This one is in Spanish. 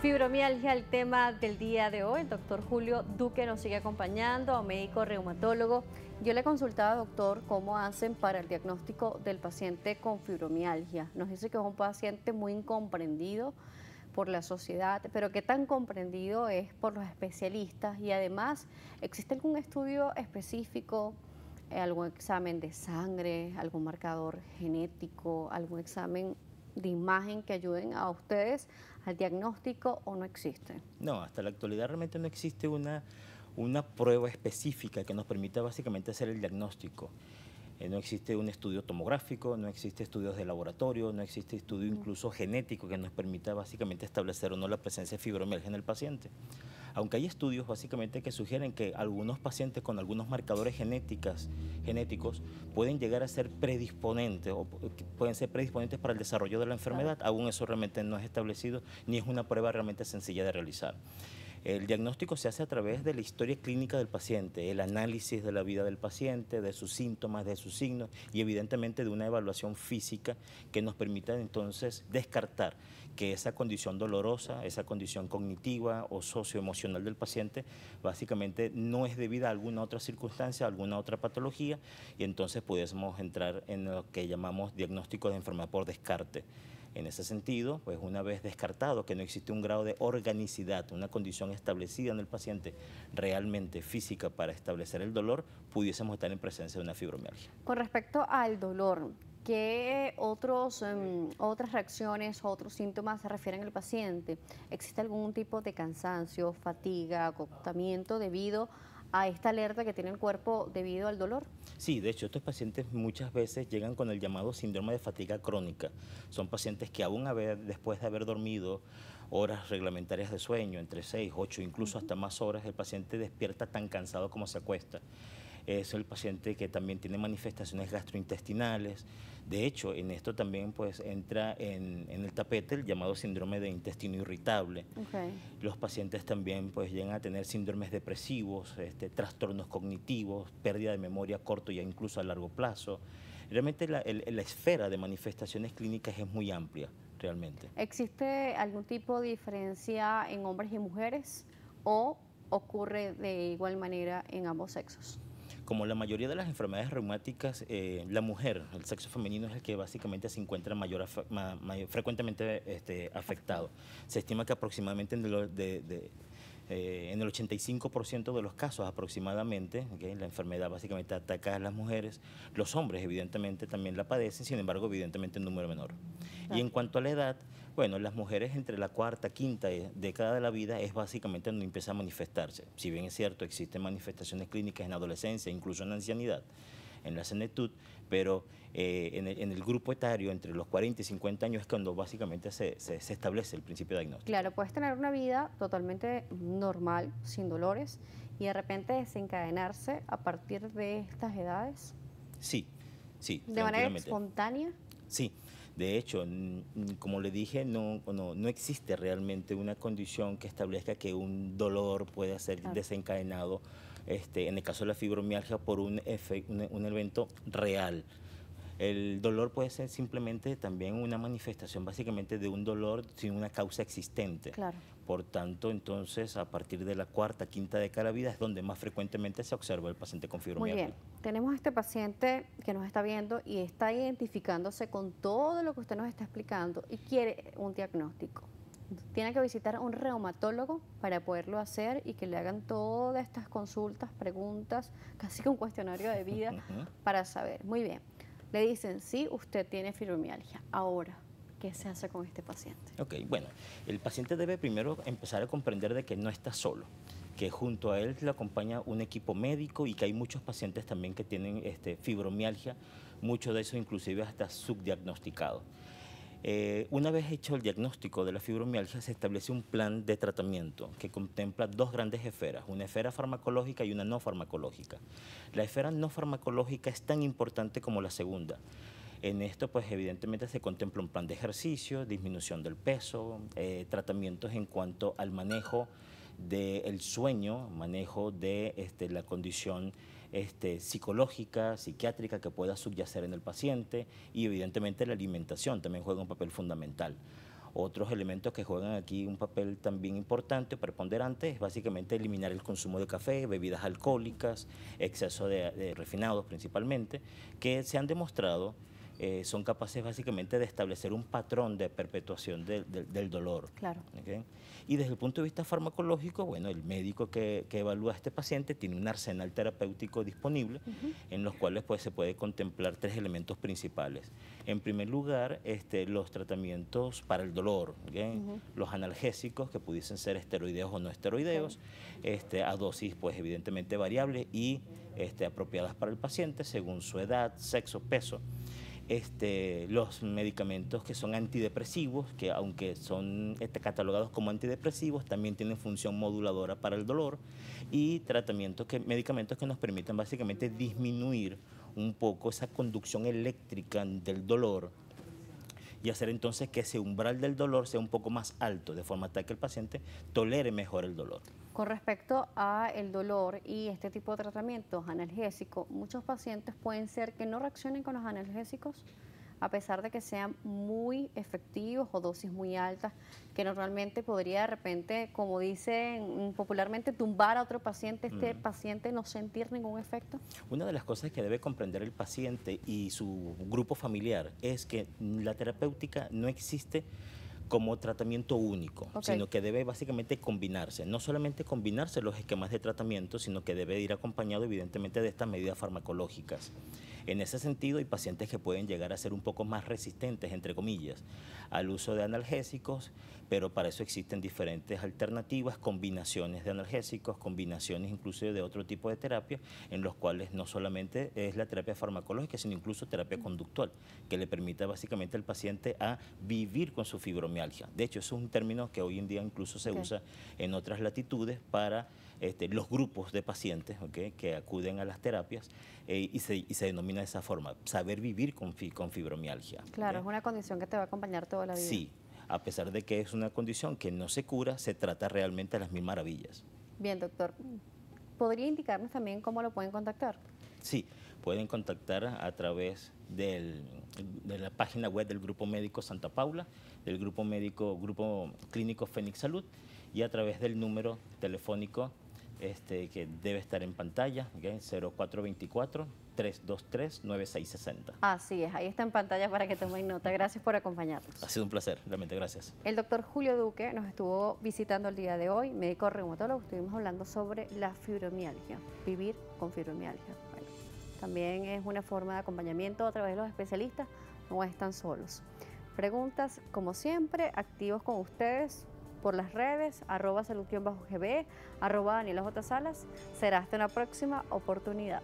Fibromialgia, el tema del día de hoy. El doctor Julio Duque nos sigue acompañando, médico reumatólogo. Yo le consultaba, doctor, cómo hacen para el diagnóstico del paciente con fibromialgia. Nos dice que es un paciente muy incomprendido por la sociedad, pero qué tan comprendido es por los especialistas y además, ¿existe algún estudio específico, algún examen de sangre, algún marcador genético, algún examen de imagen que ayuden a ustedes al diagnóstico o no existe? No, hasta la actualidad realmente no existe una prueba específica que nos permita básicamente hacer el diagnóstico. No existe un estudio tomográfico, no existe estudios de laboratorio, no existe estudio incluso genético que nos permita básicamente establecer o no la presencia de fibromialgia en el paciente. Aunque hay estudios básicamente que sugieren que algunos pacientes con algunos marcadores genéticos pueden llegar a ser predisponentes o pueden ser predisponentes para el desarrollo de la enfermedad, aún eso realmente no es establecido ni es una prueba realmente sencilla de realizar. El diagnóstico se hace a través de la historia clínica del paciente, el análisis de la vida del paciente, de sus síntomas, de sus signos y evidentemente de una evaluación física que nos permita entonces descartar que esa condición dolorosa, esa condición cognitiva o socioemocional del paciente básicamente no es debida a alguna otra circunstancia, a alguna otra patología y entonces pudiésemos entrar en lo que llamamos diagnóstico de enfermedad por descarte. En ese sentido, pues una vez descartado que no existe un grado de organicidad, una condición establecida en el paciente realmente física para establecer el dolor, pudiésemos estar en presencia de una fibromialgia. Con respecto al dolor, ¿qué otras reacciones o otros síntomas se refieren al paciente? ¿Existe algún tipo de cansancio, fatiga, agotamiento debido a esta alerta que tiene el cuerpo debido al dolor? Sí, de hecho, estos pacientes muchas veces llegan con el llamado síndrome de fatiga crónica. Son pacientes que después de haber dormido horas reglamentarias de sueño, entre 6, 8, incluso hasta más horas, el paciente despierta tan cansado como se acuesta. Es el paciente que también tiene manifestaciones gastrointestinales. De hecho, en esto también pues entra en el tapete el llamado síndrome de intestino irritable. Okay. Los pacientes también pues llegan a tener síndromes depresivos, trastornos cognitivos, pérdida de memoria a corto y incluso a largo plazo. Realmente la esfera de manifestaciones clínicas es muy amplia, realmente. ¿Existe algún tipo de diferencia en hombres y mujeres o ocurre de igual manera en ambos sexos? Como la mayoría de las enfermedades reumáticas, la mujer, el sexo femenino es el que básicamente se encuentra frecuentemente afectado. Se estima que aproximadamente en el 85% de los casos aproximadamente, la enfermedad básicamente ataca a las mujeres, los hombres evidentemente también la padecen, sin embargo evidentemente en número menor. Y en cuanto a la edad, bueno, las mujeres entre la cuarta, quinta década de la vida es básicamente donde empieza a manifestarse. Si bien es cierto, existen manifestaciones clínicas en adolescencia, incluso en la ancianidad, en la senectud, pero en el grupo etario entre los 40 y 50 años es cuando básicamente se establece el principio diagnóstico. Claro, puedes tener una vida totalmente normal, sin dolores, y de repente desencadenarse a partir de estas edades. Sí, sí, ¿De manera espontánea? Sí, de hecho, como le dije, no existe realmente una condición que establezca que un dolor pueda ser desencadenado, en el caso de la fibromialgia, por un evento real. El dolor puede ser simplemente también una manifestación básicamente de un dolor sin una causa existente. Claro. Por tanto, entonces, a partir de la cuarta, quinta década de la vida es donde más frecuentemente se observa el paciente con fibromialgia. Muy bien, tenemos este paciente que nos está viendo y está identificándose con todo lo que usted nos está explicando y quiere un diagnóstico. Tiene que visitar a un reumatólogo para poderlo hacer y que le hagan todas estas consultas, preguntas, casi que un cuestionario de vida para saber. Muy bien. Le dicen, sí, usted tiene fibromialgia. Ahora, ¿qué se hace con este paciente? Ok, bueno, el paciente debe primero empezar a comprender de que no está solo, que junto a él le acompaña un equipo médico y que hay muchos pacientes también que tienen fibromialgia, muchos de esos inclusive hasta subdiagnosticados. Una vez hecho el diagnóstico de la fibromialgia, se establece un plan de tratamiento que contempla dos grandes esferas, una esfera farmacológica y una no farmacológica. La esfera no farmacológica es tan importante como la segunda. En esto, pues evidentemente se contempla un plan de ejercicio, disminución del peso, tratamientos en cuanto al manejo del sueño, manejo de la condición psicológica, psiquiátrica que pueda subyacer en el paciente y evidentemente la alimentación también juega un papel fundamental. Otros elementos que juegan aquí un papel también importante, preponderante, es básicamente eliminar el consumo de café, bebidas alcohólicas, exceso de refinados principalmente, que se han demostrado son capaces básicamente de establecer un patrón de perpetuación del dolor. Claro. ¿Okay? Y desde el punto de vista farmacológico, bueno, el médico que evalúa a este paciente tiene un arsenal terapéutico disponible en los cuales pues, se puede contemplar 3 elementos principales. En primer lugar, los tratamientos para el dolor, ¿okay? Los analgésicos que pudiesen ser esteroideos o no esteroideos, a dosis pues evidentemente variables y apropiadas para el paciente según su edad, sexo, peso. Los medicamentos que son antidepresivos, que aunque son catalogados como antidepresivos, también tienen función moduladora para el dolor, y medicamentos que nos permiten básicamente disminuir un poco esa conducción eléctrica del dolor y hacer entonces que ese umbral del dolor sea un poco más alto, de forma tal que el paciente tolere mejor el dolor. Con respecto a el dolor y este tipo de tratamientos analgésicos, muchos pacientes pueden ser que no reaccionen con los analgésicos a pesar de que sean muy efectivos o dosis muy altas, que normalmente podría de repente, como dicen popularmente, tumbar a otro paciente, paciente no sentir ningún efecto. Una de las cosas que debe comprender el paciente y su grupo familiar es que la terapéutica no existe como tratamiento único, sino que debe básicamente combinarse. No solamente combinarse los esquemas de tratamiento, sino que debe ir acompañado evidentemente de estas medidas farmacológicas. En ese sentido, hay pacientes que pueden llegar a ser un poco más resistentes, entre comillas, al uso de analgésicos, pero para eso existen diferentes alternativas, combinaciones de analgésicos, combinaciones incluso de otro tipo de terapia, en los cuales no solamente es la terapia farmacológica, sino incluso terapia conductual, que le permita básicamente al paciente a vivir con su fibromialgia. De hecho, eso es un término que hoy en día incluso se usa en otras latitudes para los grupos de pacientes que acuden a las terapias y se denomina de esa forma, saber vivir con fibromialgia. Claro, es una condición que te va a acompañar toda la vida. Sí, a pesar de que es una condición que no se cura, se trata realmente de las mil maravillas. Bien, doctor. ¿Podría indicarnos también cómo lo pueden contactar? Sí, pueden contactar a través de la página web del Grupo Médico Santa Paula, del Grupo Clínico Fénix Salud, y a través del número telefónico que debe estar en pantalla, 0424-323-9660. Así es, ahí está en pantalla para que tomen nota. Gracias por acompañarnos. Ha sido un placer, realmente gracias. El doctor Julio Duque nos estuvo visitando el día de hoy, médico reumatólogo. Estuvimos hablando sobre la fibromialgia, vivir con fibromialgia. Bueno, también es una forma de acompañamiento a través de los especialistas, no están solos. Preguntas, como siempre, activos con ustedes por las redes, @salud_gb, @DanielaJSalas. Será hasta una próxima oportunidad.